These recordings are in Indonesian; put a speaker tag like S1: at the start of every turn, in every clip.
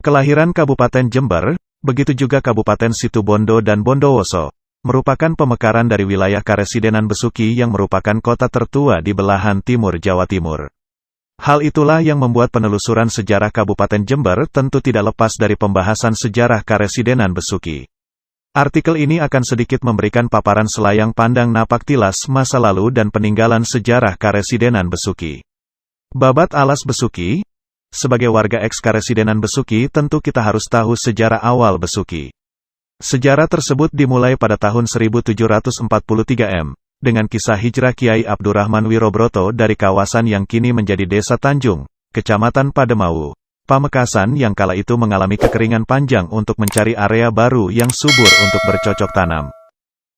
S1: Kelahiran Kabupaten Jember, begitu juga Kabupaten Situbondo dan Bondowoso, merupakan pemekaran dari wilayah Karesidenan Besuki yang merupakan kota tertua di belahan timur Jawa Timur. Hal itulah yang membuat penelusuran sejarah Kabupaten Jember tentu tidak lepas dari pembahasan sejarah Karesidenan Besuki. Artikel ini akan sedikit memberikan paparan selayang pandang napak tilas masa lalu dan peninggalan sejarah Karesidenan Besuki. Babat alas Besuki. Sebagai warga eks-Karesidenan Besuki tentu kita harus tahu sejarah awal Besuki. Sejarah tersebut dimulai pada tahun 1743 M, dengan kisah hijrah Kiai Abdurrahman Wirobroto dari kawasan yang kini menjadi Desa Tanjung, Kecamatan Pademawu, Pamekasan yang kala itu mengalami kekeringan panjang untuk mencari area baru yang subur untuk bercocok tanam.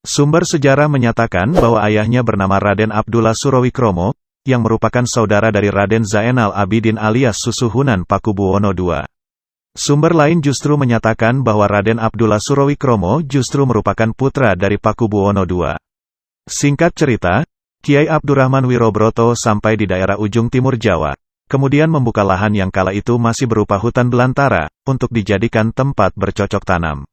S1: Sumber sejarah menyatakan bahwa ayahnya bernama Raden Abdullah Surawikromo, yang merupakan saudara dari Raden Zainal Abidin alias Susuhunan Pakubuwono II. Sumber lain justru menyatakan bahwa Raden Abdullah Surawikromo justru merupakan putra dari Pakubuwono II. Singkat cerita, Kiai Abdurrahman Wirobroto sampai di daerah ujung timur Jawa, kemudian membuka lahan yang kala itu masih berupa hutan belantara, untuk dijadikan tempat bercocok tanam.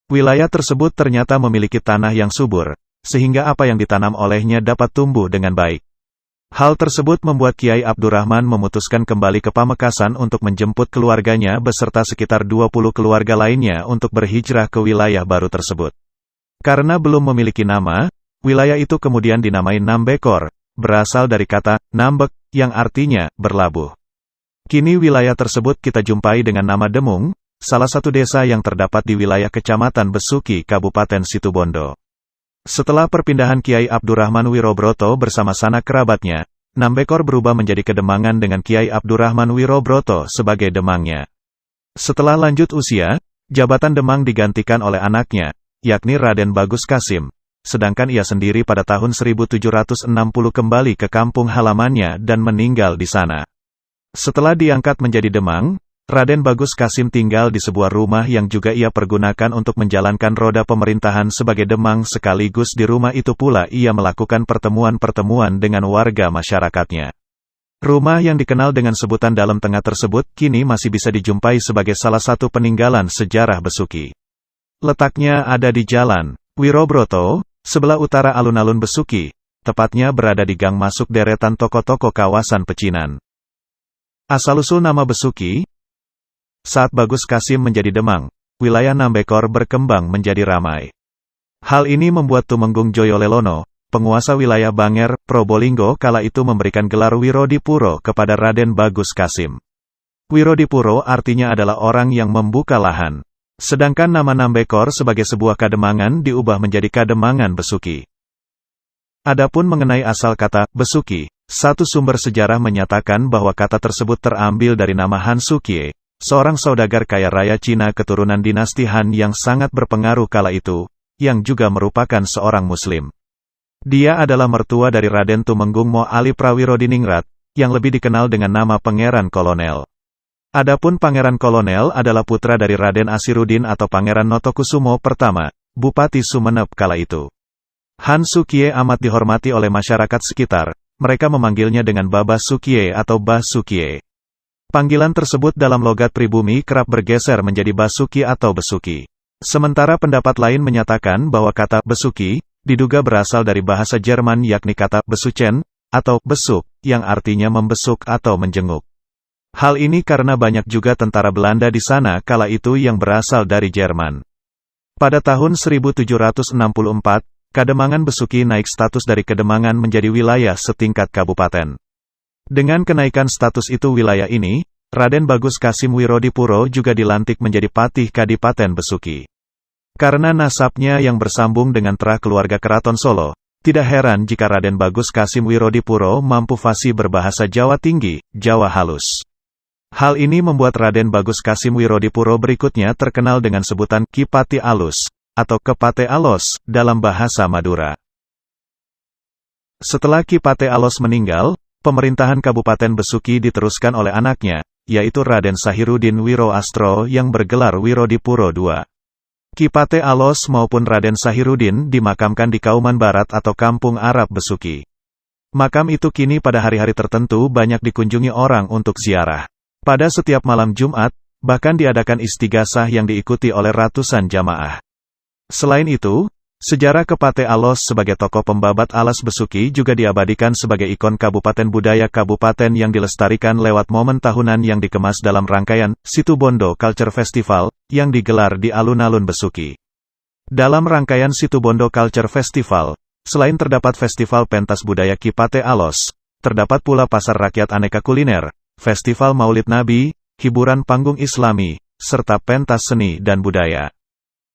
S1: Wilayah tersebut ternyata memiliki tanah yang subur, sehingga apa yang ditanam olehnya dapat tumbuh dengan baik. Hal tersebut membuat Kiai Abdurrahman memutuskan kembali ke Pamekasan untuk menjemput keluarganya beserta sekitar 20 keluarga lainnya untuk berhijrah ke wilayah baru tersebut. Karena belum memiliki nama, wilayah itu kemudian dinamai Nambekor, berasal dari kata Nambek, yang artinya berlabuh. Kini wilayah tersebut kita jumpai dengan nama Demung, salah satu desa yang terdapat di wilayah Kecamatan Besuki, Kabupaten Situbondo. Setelah perpindahan Kiai Abdurrahman Wirobroto bersama sanak kerabatnya, Nambekor berubah menjadi Kedemangan dengan Kiai Abdurrahman Wirobroto sebagai demangnya. Setelah lanjut usia, jabatan demang digantikan oleh anaknya, yakni Raden Bagus Kasim, sedangkan ia sendiri pada tahun 1760 kembali ke kampung halamannya dan meninggal di sana. Setelah diangkat menjadi demang, Raden Bagus Kasim tinggal di sebuah rumah yang juga ia pergunakan untuk menjalankan roda pemerintahan sebagai demang sekaligus di rumah itu pula ia melakukan pertemuan-pertemuan dengan warga masyarakatnya. Rumah yang dikenal dengan sebutan Dalam Tengah tersebut kini masih bisa dijumpai sebagai salah satu peninggalan sejarah Besuki. Letaknya ada di Jalan Wirobroto, sebelah utara alun-alun Besuki, tepatnya berada di gang masuk deretan toko-toko kawasan pecinan. Asal-usul nama Besuki. Saat Bagus Kasim menjadi demang, wilayah Nambekor berkembang menjadi ramai. Hal ini membuat Tumenggung Joyolelono, penguasa wilayah Banger, Probolinggo kala itu memberikan gelar Wirodipuro kepada Raden Bagus Kasim. Wirodipuro artinya adalah orang yang membuka lahan. Sedangkan nama Nambekor sebagai sebuah kademangan diubah menjadi Kademangan Besuki. Adapun mengenai asal kata Besuki, satu sumber sejarah menyatakan bahwa kata tersebut terambil dari nama Han Sukie, seorang saudagar kaya raya Cina keturunan dinasti Han yang sangat berpengaruh kala itu, yang juga merupakan seorang Muslim. Dia adalah mertua dari Raden Tumenggung Mo Ali Prawirodiningrat, yang lebih dikenal dengan nama Pangeran Kolonel. Adapun Pangeran Kolonel adalah putra dari Raden Asirudin atau Pangeran Notokusumo pertama, Bupati Sumeneb kala itu. Han Sukie amat dihormati oleh masyarakat sekitar, mereka memanggilnya dengan Babas Sukie atau Bas Sukie. Panggilan tersebut dalam logat pribumi kerap bergeser menjadi Basuki atau Besuki. Sementara pendapat lain menyatakan bahwa kata Besuki diduga berasal dari bahasa Jerman yakni kata besuchen atau besuk, yang artinya membesuk atau menjenguk. Hal ini karena banyak juga tentara Belanda di sana kala itu yang berasal dari Jerman. Pada tahun 1764, Kademangan Besuki naik status dari Kedemangan menjadi wilayah setingkat kabupaten. Dengan kenaikan status itu wilayah ini, Raden Bagus Kasim Wirodipuro juga dilantik menjadi Patih Kadipaten Besuki. Karena nasabnya yang bersambung dengan terah keluarga Keraton Solo, tidak heran jika Raden Bagus Kasim Wirodipuro mampu fasih berbahasa Jawa tinggi, Jawa halus. Hal ini membuat Raden Bagus Kasim Wirodipuro berikutnya terkenal dengan sebutan Ki Pati Alus, atau Kepate Alos, dalam bahasa Madura. Setelah Ki Pate Alos meninggal, pemerintahan Kabupaten Besuki diteruskan oleh anaknya, yaitu Raden Sahirudin Wiroastro yang bergelar Wirodipuro II. Ki Pate Alos maupun Raden Sahirudin dimakamkan di Kauman Barat atau Kampung Arab Besuki. Makam itu kini pada hari-hari tertentu banyak dikunjungi orang untuk ziarah. Pada setiap malam Jumat, Bahkan diadakan istighasah yang diikuti oleh ratusan jamaah. Selain itu, sejarah Kepate Alos sebagai tokoh pembabat alas besuki juga diabadikan sebagai ikon kabupaten budaya kabupaten yang dilestarikan lewat momen tahunan yang dikemas dalam rangkaian Situbondo Culture Festival, yang digelar di alun-alun Besuki. Dalam rangkaian Situbondo Culture Festival, selain terdapat festival pentas budaya Kipate Alos, terdapat pula pasar rakyat aneka kuliner, festival Maulid Nabi, hiburan panggung Islami, serta pentas seni dan budaya.